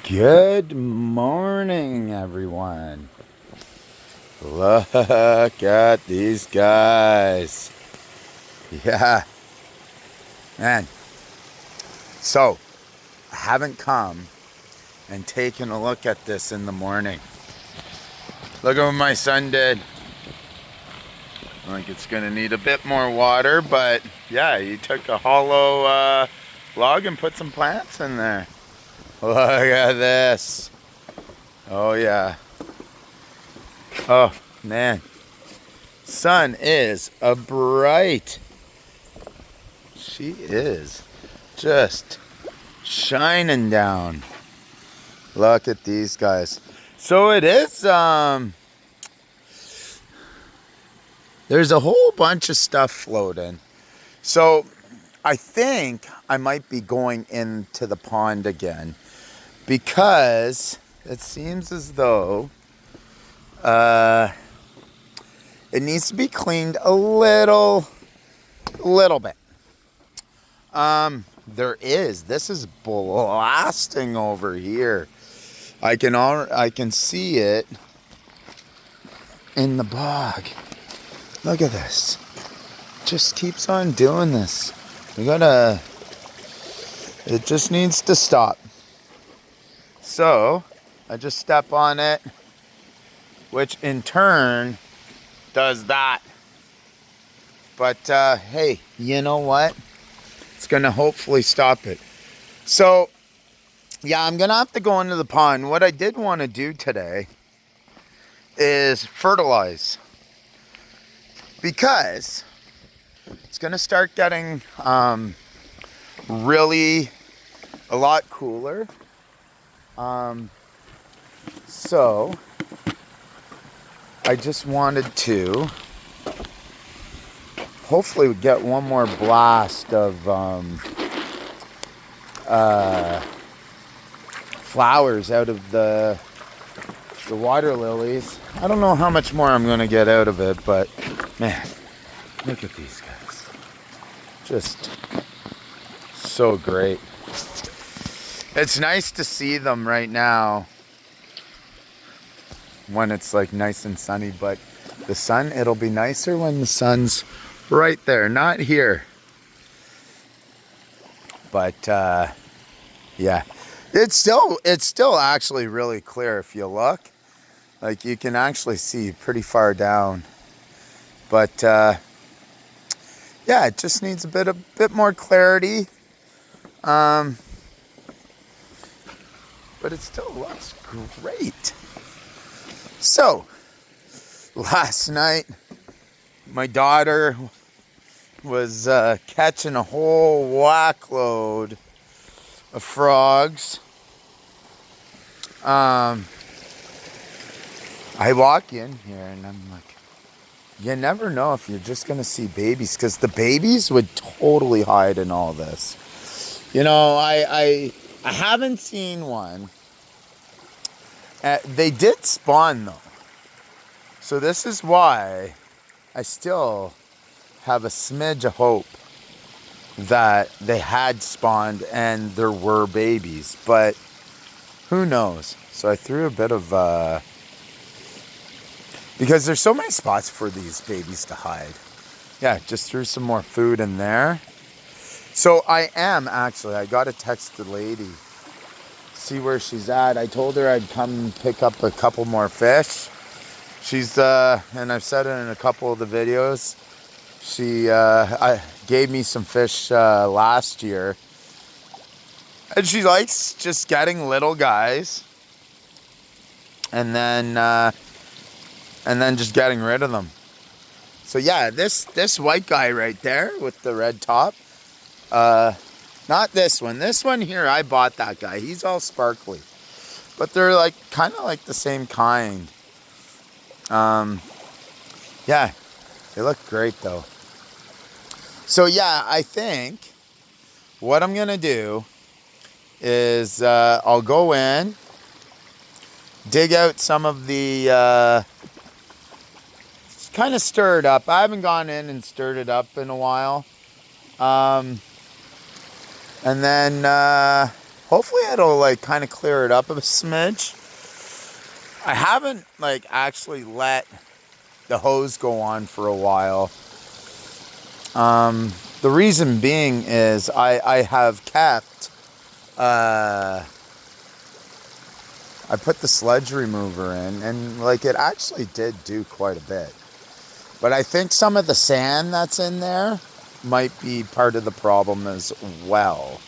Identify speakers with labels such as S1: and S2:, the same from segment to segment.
S1: Good morning, everyone. Look at these guys. Yeah, man. So, I haven't come and taken a look at this in the morning. Look at what my son did. Like it's gonna need a bit more water, but yeah, he took a hollow log and put some plants in there. Look at this. Oh, yeah. Oh, man. Sun is a bright. She is just shining down. Look at these guys. So it is, there's a whole bunch of stuff floating. So I think I might be going into the pond again because it seems as though it needs to be cleaned a little bit. This is blasting over here. I can see it in the bog. Look at this. Just keeps on doing this. It just needs to stop. So, I just step on it, which in turn does that. But hey, you know what? It's gonna hopefully stop it. So, yeah, I'm gonna have to go into the pond. What I did want to do today is fertilize because it's gonna start getting really a lot cooler. So I just wanted to hopefully get one more blast of flowers out of the water lilies. I don't know how much more I'm going to get out of it, but man, look at these guys. Just so great. It's nice to see them right now when it's like nice and sunny, but the sun, it'll be nicer when the sun's right there, not here. But yeah, it's still actually really clear if you look. Like you can actually see pretty far down. But yeah, it just needs a bit more clarity. But it still looks great. So, last night, my daughter was catching a whole whack load of frogs. I walk in here and I'm like, you never know if you're just going to see babies, because the babies would totally hide in all this. You know, I haven't seen one. They did spawn though. So this is why I still have a smidge of hope that they had spawned and there were babies, but who knows? So I threw a bit of, because there's so many spots for these babies to hide. Yeah, just threw some more food in there. So I got to text the lady, see where she's at. I told her I'd come pick up a couple more fish. She's, and I've said it in a couple of the videos, she gave me some fish last year. And she likes just getting little guys and then just getting rid of them. So yeah, this white guy right there with the red top, not this one. This one here, I bought that guy. He's all sparkly. But they're like kind of like the same kind. Yeah, they look great though. So yeah, I think what I'm gonna do is I'll go in, dig out some of the kind of stir it up. I haven't gone in and stirred it up in a while. And then Hopefully it'll like kind of clear it up a smidge. I haven't like actually let the hose go on for a while. The reason being is I have kept, I put the sludge remover in, and like it actually did do quite a bit. But I think some of the sand that's in there might be part of the problem as well.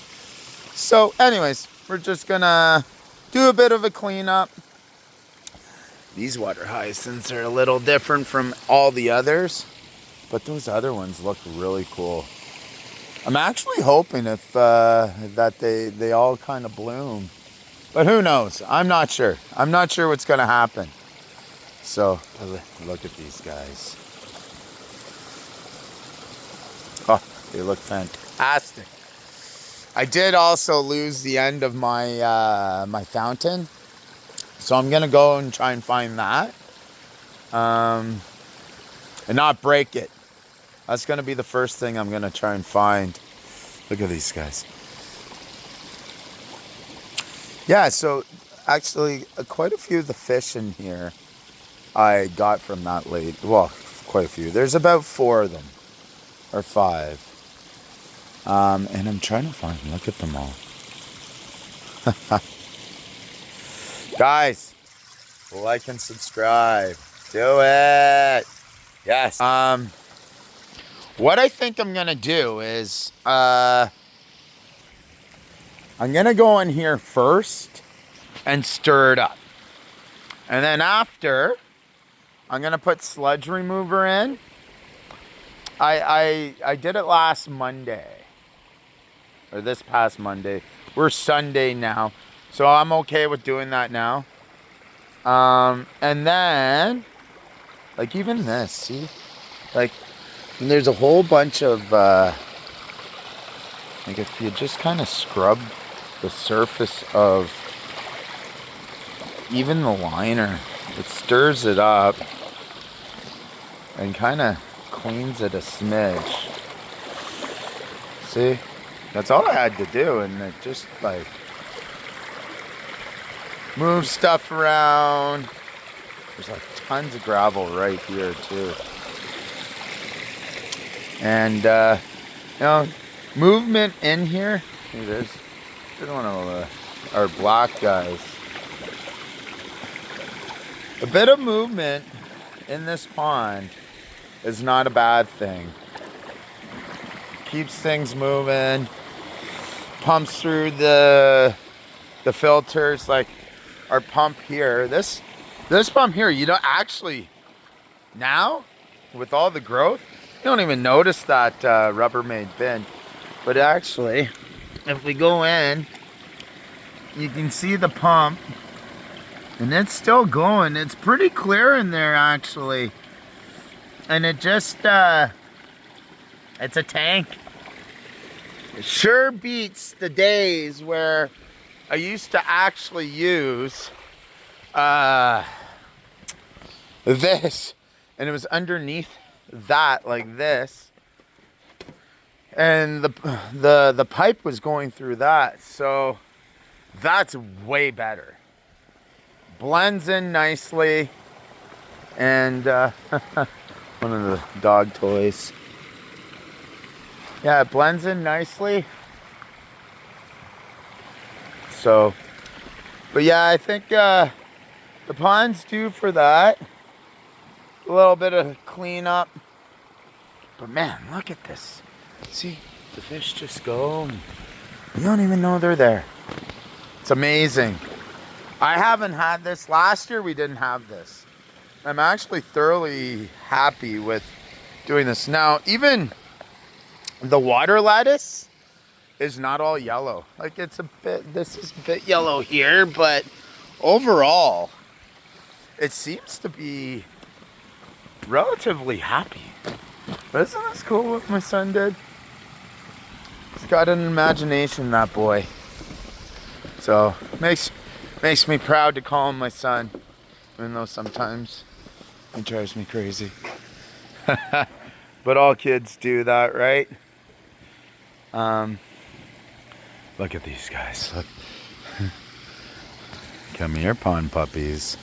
S1: So anyways, we're just gonna do a bit of a cleanup. These water hyacinths are a little different from all the others, but those other ones look really cool. I'm actually hoping if that they all kind of bloom, but who knows? I'm not sure. I'm not sure what's gonna happen. So look at these guys. Oh, they look fantastic. I did also lose the end of my my fountain, so I'm gonna go and try and find that, and not break it. That's gonna be the first thing I'm gonna try and find. Look at these guys. Yeah, so actually quite a few of the fish in here I got from that lady. Well, quite a few. There's about 4 of them, or 5. And I'm trying to find them. Look at them all. Guys, like and subscribe. Do it. Yes. What I think I'm gonna do is I'm gonna go in here first and stir it up. And then after, I'm gonna put sludge remover in. I did it last Monday. Or this past Monday. We're Sunday now. So I'm okay with doing that now. And then, like even this, see? Like, there's a whole bunch of, like if you just kind of scrub the surface of even the liner, it stirs it up and kind of cleans it a smidge. See? That's all I had to do, and it just like move stuff around. There's like tons of gravel right here too. And you know, movement in here. Hey, there's one of our black guys. A bit of movement in this pond is not a bad thing. Keeps things moving. Pumps through the filters, like our pump here. This pump here, you don't actually, now with all the growth, you don't even notice that Rubbermaid bin. But actually, if we go in, you can see the pump, and it's still going. It's pretty clear in there actually, and it just it's a tank. It sure beats the days where I used to actually use this, and it was underneath that like this, and the pipe was going through that, so that's way better. Blends in nicely, and one of the dog toys. Yeah, it blends in nicely. So, but yeah, I think the pond's due for that. A little bit of cleanup. But man, look at this. See, the fish just go, and you don't even know they're there. It's amazing. I haven't had this. Last year we didn't have this. I'm actually thoroughly happy with doing this. Now, even the water lettuce is not all yellow. Like it's a bit, this is a bit yellow here, but overall, it seems to be relatively happy. But isn't this cool what my son did? He's got an imagination, that boy. So makes me proud to call him my son, even though sometimes he drives me crazy. But all kids do that, right? Look at these guys. Look. Come here, pond puppies.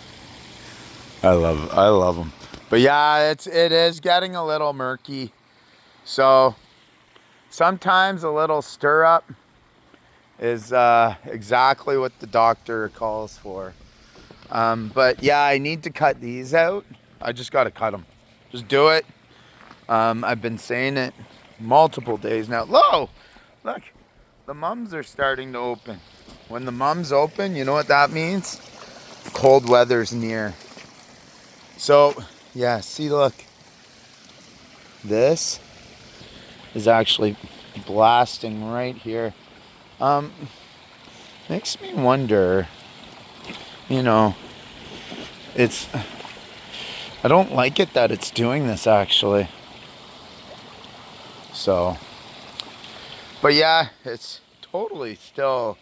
S1: I love them. But yeah, it is getting a little murky. So sometimes a little stir up is exactly what the doctor calls for. But yeah, I need to cut these out. I just got to cut them. Just do it. I've been saying it multiple days now. Look, the mums are starting to open. When the mums open, you know what that means? Cold weather's near. So yeah, see, look. This is actually blasting right here. Makes me wonder, you know, I don't like it that it's doing this actually. So, but yeah, it's totally still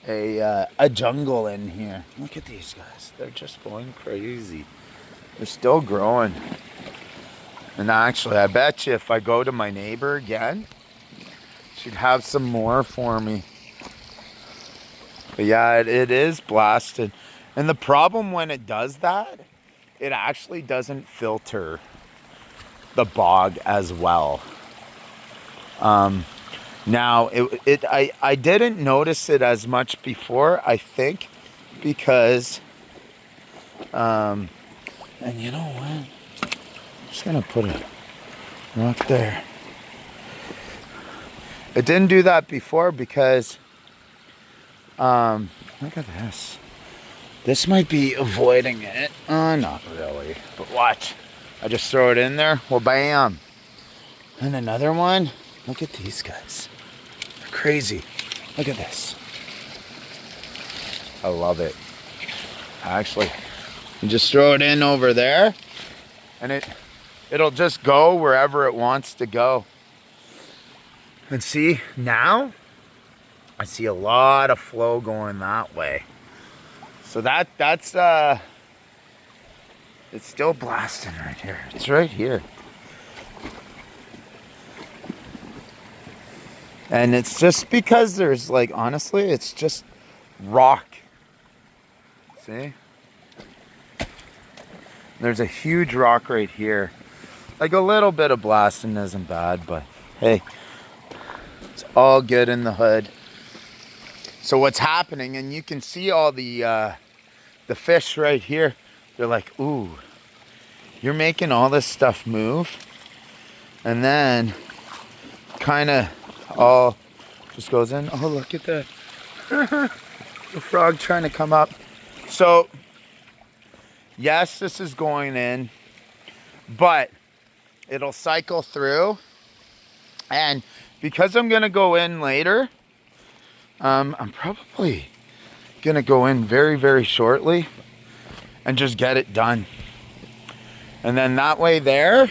S1: a jungle in here. Look at these guys. They're just going crazy. They're still growing. And actually, I bet you if I go to my neighbor again, she'd have some more for me. But yeah, it is blasted. And the problem when it does that, it actually doesn't filter the bog as well. Now, I didn't notice it as much before, I think, because, and you know what? I'm just going to put it right there. It didn't do that before because, look at this. This might be avoiding it. Not really, but watch. I just throw it in there, well, bam. And another one. Look at these guys. They're crazy. Look at this. I love it. Actually, you just throw it in over there and it'll just go wherever it wants to go. And see, now I see a lot of flow going that way. So that's it's still blasting right here. It's right here. And it's just because there's, like, honestly, it's just rock. See? There's a huge rock right here. Like, a little bit of blasting isn't bad, but hey, it's all good in the hood. So what's happening, and you can see all the fish right here. They're like, ooh, you're making all this stuff move. And then kind of all just goes in. Oh, look at the the frog trying to come up. So yes, this is going in, but it'll cycle through. And because I'm gonna go in later, I'm probably gonna go in very, very shortly and just get it done. And then that way there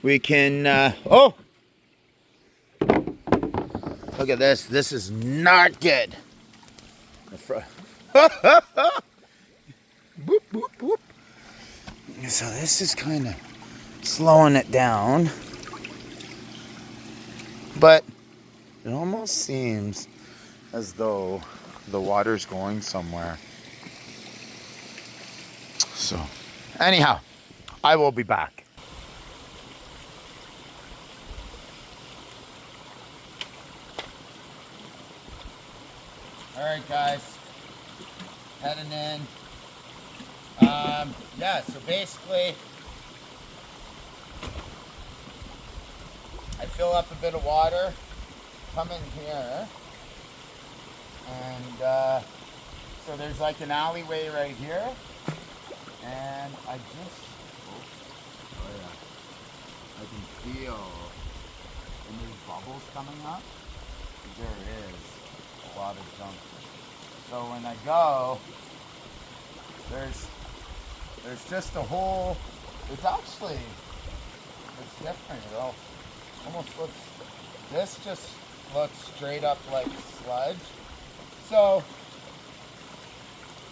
S1: we can oh, look at this. This is not good. Boop, boop, boop. So this is kind of slowing it down. But it almost seems as though the water's going somewhere. So, anyhow, I will be back. All right, guys, heading in. Yeah, so basically, I fill up a bit of water, come in here, and so there's like an alleyway right here, and I just, oh yeah, I can feel, and there's bubbles coming up. There is a lot of junk. So when I go, there's just a whole, it's different. It almost looks, this just looks straight up like sludge. So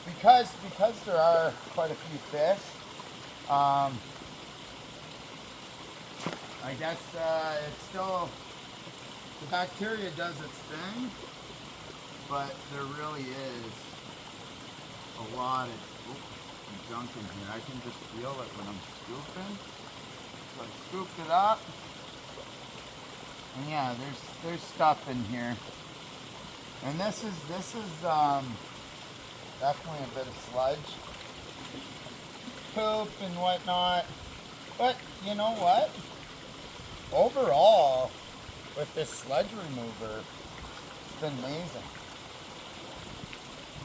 S1: because there are quite a few fish, I guess it's still The bacteria does its thing, but there really is a lot of junk in here. I can just feel it when I'm scooping. So I scooped it up. And yeah, there's stuff in here. And this is definitely a bit of sludge. Poop and whatnot. But you know what? Overall, with this sludge remover, it's been amazing.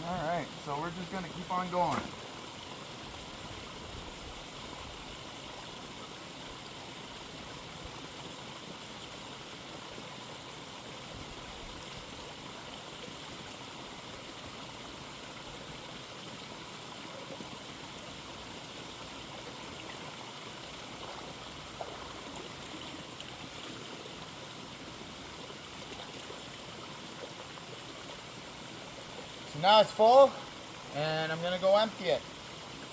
S1: Alright, so we're just gonna keep on going. So now it's full, and I'm gonna go empty it,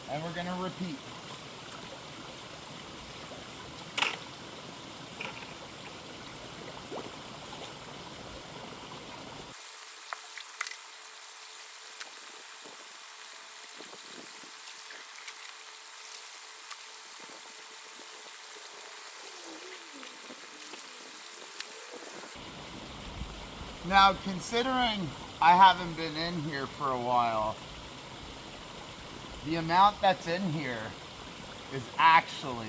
S1: and we're gonna repeat. Now, considering I haven't been in here for a while, the amount that's in here is actually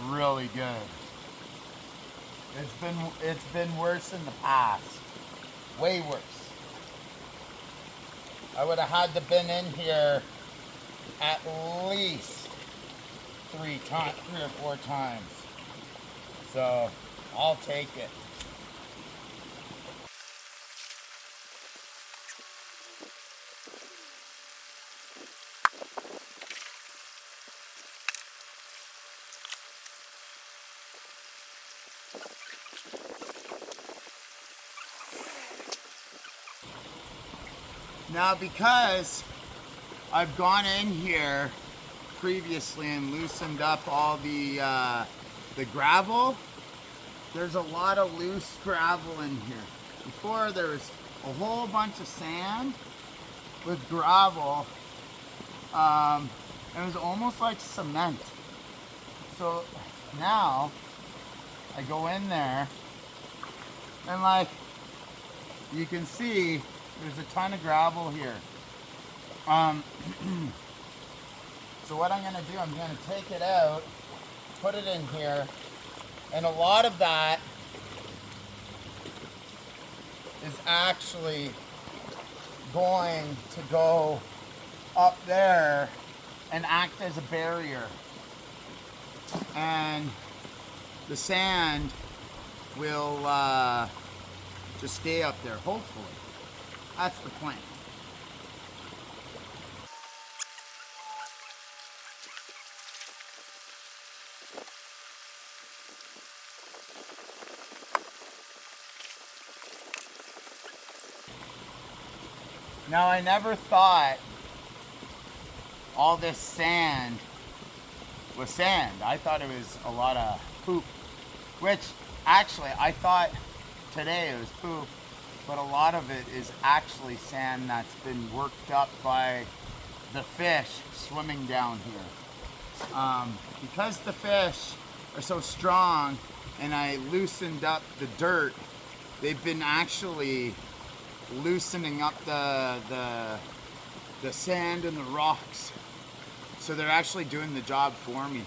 S1: really good. It's been worse in the past. Way worse. I would have had to been in here at least 3 or 4 times. So I'll take it. Now, because I've gone in here previously and loosened up all the gravel, there's a lot of loose gravel in here. Before there was a whole bunch of sand with gravel, and it was almost like cement. So now I go in there and, like, you can see there's a ton of gravel here. So what I'm gonna do, I'm gonna take it out, put it in here, and a lot of that is actually going to go up there and act as a barrier. And the sand will just stay up there, hopefully. That's the plan. Now, I never thought all this sand was sand. I thought it was a lot of poop, which actually I thought today it was poop, but a lot of it is actually sand that's been worked up by the fish swimming down here. Because the fish are so strong and I loosened up the dirt, they've been actually loosening up the sand and the rocks. So they're actually doing the job for me.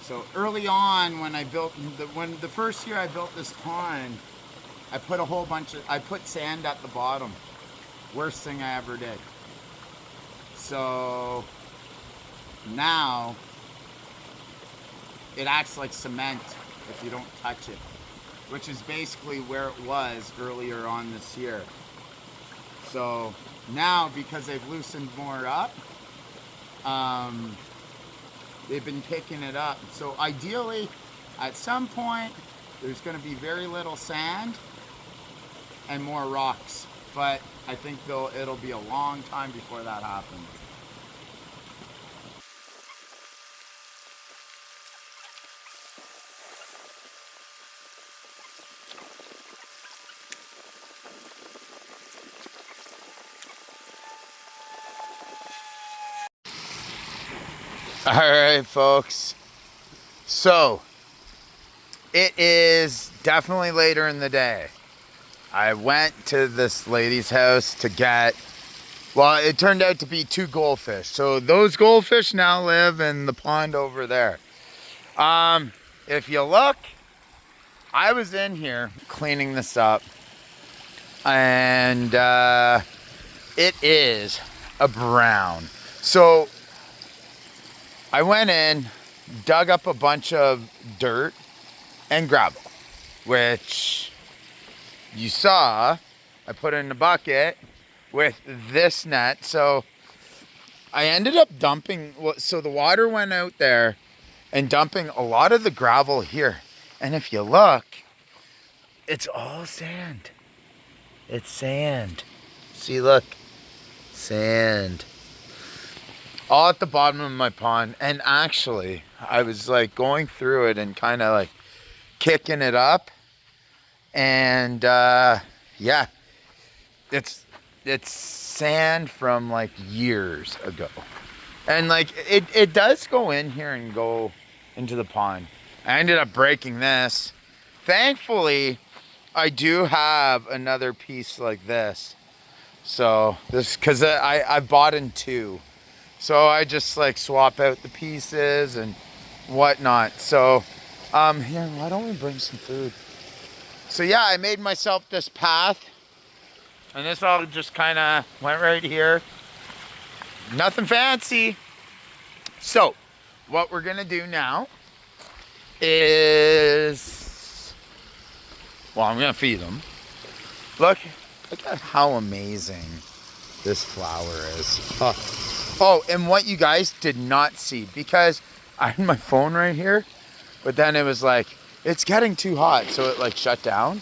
S1: So early on, when the first year I built this pond, I put sand at the bottom. Worst thing I ever did. So now it acts like cement if you don't touch it, which is basically where it was earlier on this year. So now, because they've loosened more up, they've been picking it up. So ideally, at some point, there's going to be very little sand and more rocks. But I think it'll be a long time before that happens. All right, folks. So it is definitely later in the day. I went to this lady's house to get, well, it turned out to be 2 goldfish. So those goldfish now live in the pond over there. If you look, I was in here cleaning this up, and it is a brown. So I went in, dug up a bunch of dirt and gravel, which you saw I put in the bucket with this net. So I ended up dumping, so the water went out there and dumping a lot of the gravel here. And if you look, it's all sand. It's sand. See, look, sand. All at the bottom of my pond. And actually, I was like going through it and kind of like kicking it up. And yeah, it's sand from like years ago. And like it does go in here and go into the pond. I ended up breaking this. Thankfully, I do have another piece like this. So this, because I bought in 2. So I just like swap out the pieces and whatnot. So here, why don't we bring some food? So yeah, I made myself this path. And this all just kind of went right here. Nothing fancy. So what we're gonna do now is, well, I'm gonna feed them. Look at how amazing this flower is. Oh, and what you guys did not see, because I had my phone right here, but then it was like, it's getting too hot, so it like shut down.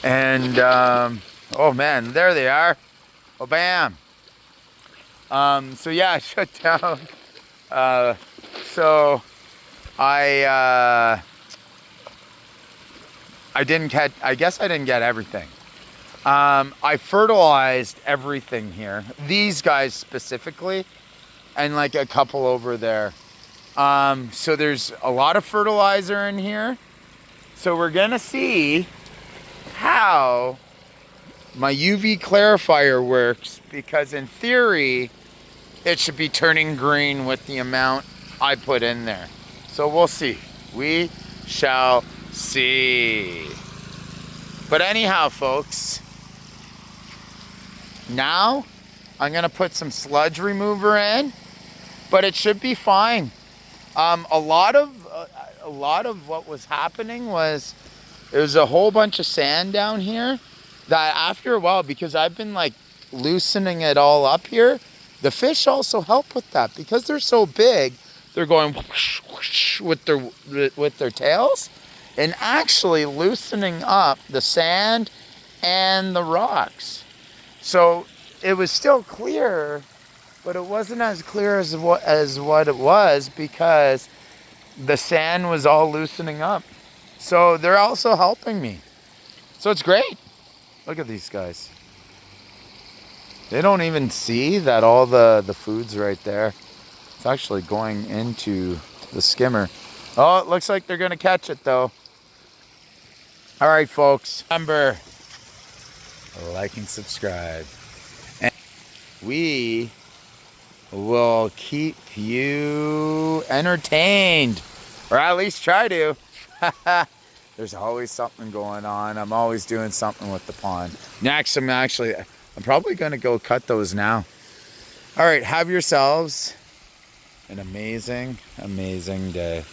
S1: And oh man, there they are. Oh, bam. So yeah, I shut down. So I didn't catch, I guess I didn't get everything. I fertilized everything here. These guys specifically, and like a couple over there. So there's a lot of fertilizer in here. So we're gonna see how my UV clarifier works, because in theory, it should be turning green with the amount I put in there. So we'll see. We shall see. But anyhow, folks, now I'm gonna put some sludge remover in, but it should be fine. A lot of what was happening was there's a whole bunch of sand down here that after a while, because I've been like loosening it all up here, the fish also help with that because they're so big. They're going whoosh, whoosh with their tails and actually loosening up the sand and the rocks. So it was still clear, but it wasn't as clear as what it was because the sand was all loosening up. So they're also helping me. So it's great. Look at these guys. They don't even see that all the food's right there. It's actually going into the skimmer. Oh, it looks like they're gonna catch it though. All right, folks. Remember, like and subscribe. And we will keep you entertained, or at least try to. There's always something going on. I'm always doing something with the pond. Next, I'm probably gonna go cut those now. All right, have yourselves an amazing, amazing day.